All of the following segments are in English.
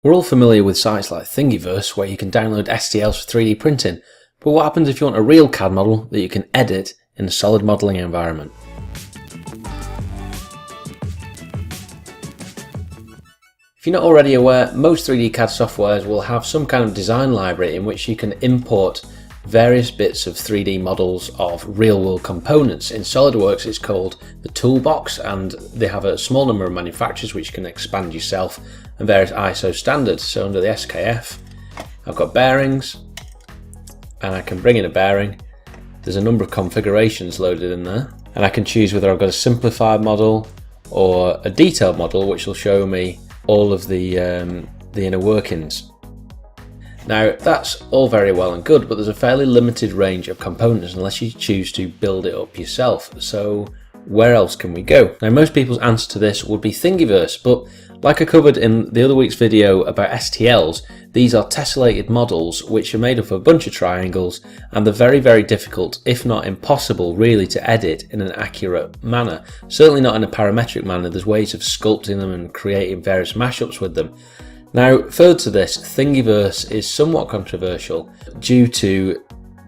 We're all familiar with sites like Thingiverse where you can download STLs for 3D printing, but what happens if you want a real CAD model that you can edit in a solid modelling environment? If you're not already aware, most 3D CAD softwares will have some kind of design library in which you can import various bits of 3D models of real-world components. In SolidWorks it's called the Toolbox, and they have a small number of manufacturers which you can expand yourself and various ISO standards. So under the SKF I've got bearings, and I can bring in a bearing. There's a number of configurations loaded in there, and I can choose whether I've got a simplified model or a detailed model, which will show me all of the inner workings. Now that's all very well and good, but there's a fairly limited range of components unless you choose to build it up yourself. So where else can we go? Now most people's answer to this would be Thingiverse, but like I covered in the other week's video about STLs, these are tessellated models which are made up of a bunch of triangles, and they're very, very difficult, if not impossible really, to edit in an accurate manner. Certainly not in a parametric manner. There's ways of sculpting them and creating various mashups with them. Now, further to this, Thingiverse is somewhat controversial due to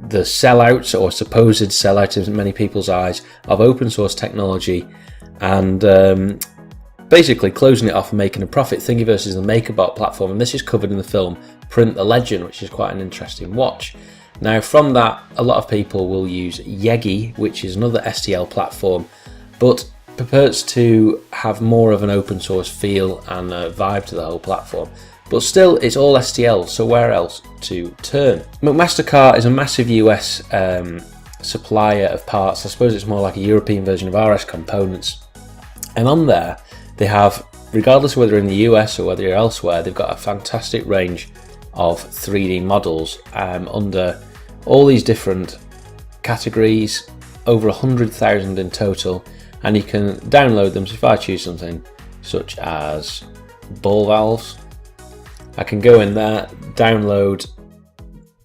the sellouts, or supposed sellout in many people's eyes, of open source technology, and basically closing it off and making a profit. Thingiverse is the MakerBot platform, and this is covered in the film Print the Legend, which is quite an interesting watch. Now from that, a lot of people will use Yagi, which is another STL platform, but purports to have more of an open source feel and vibe to the whole platform. But still, it's all STL, so where else to turn? McMaster-Carr is a massive US supplier of parts. I suppose it's more like a European version of RS Components. And on there, they have, regardless of whether in the US or whether you're elsewhere, they've got a fantastic range of 3D models under all these different categories, over 100,000 in total. And you can download them. So if I choose something such as ball valves, I can go in there, download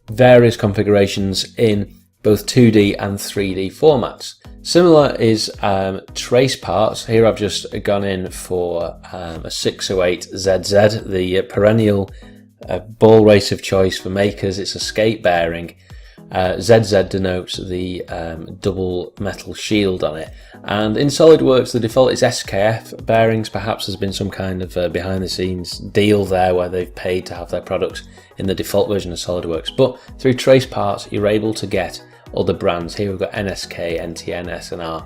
various configurations in both 2D and 3D formats. Similar is trace parts. Here I've just gone in for a 608 ZZ, the perennial ball race of choice for makers. It's a skate bearing. ZZ denotes the double metal shield on it, and in SolidWorks the default is SKF bearings. Perhaps there's been some kind of behind the scenes deal there where they've paid to have their products in the default version of SolidWorks, but through trace parts you're able to get other brands. Here we've got NSK, NTN, SNR.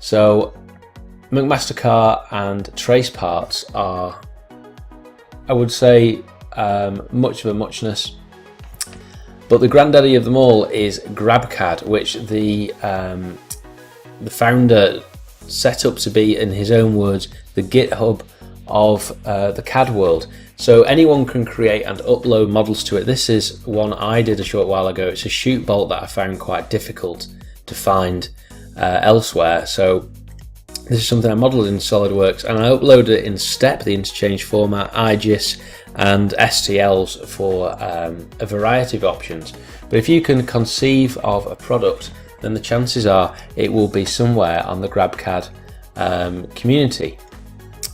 So McMaster-Carr and trace parts are, I would say, much of a muchness. But the granddaddy of them all is GrabCAD, which the founder set up to be, in his own words, the GitHub of the CAD world. So anyone can create and upload models to it. This is one I did a short while ago. It's a chute bolt that I found quite difficult to find elsewhere. So this is something I modelled in SolidWorks, and I uploaded it in STEP, the interchange format, IGIS, and STLs for a variety of options. But if you can conceive of a product, then the chances are it will be somewhere on the GrabCAD community.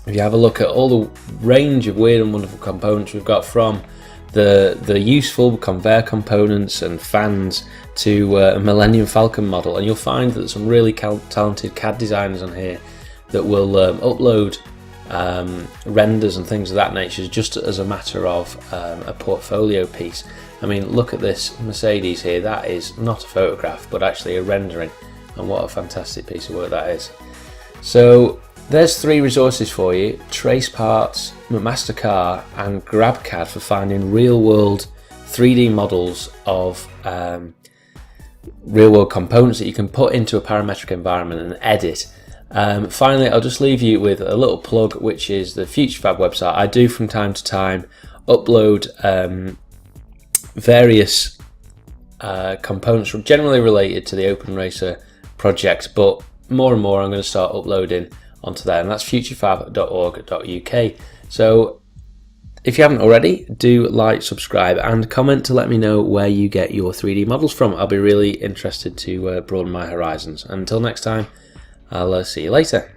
If you have a look at all the range of weird and wonderful components we've got, from the useful conveyor components and fans to a Millennium Falcon model, and you'll find that there's some really talented CAD designers on here that will upload renders and things of that nature just as a matter of a portfolio piece. I mean, look at this Mercedes here. That is not a photograph but actually a rendering, and what a fantastic piece of work that is. So there's three resources for you: trace parts, McMaster-Carr, and GrabCAD for finding real world 3D models of real world components that you can put into a parametric environment and edit. Finally, I'll just leave you with a little plug, which is the FutureFab website. I do from time to time upload various components generally related to the Open Racer project, but more and more I'm going to start uploading onto there, and that's futurefab.org.uk. So if you haven't already, do like, subscribe, and comment to let me know where you get your 3D models from. I'll be really interested to broaden my horizons. And until next time, I'll see you later.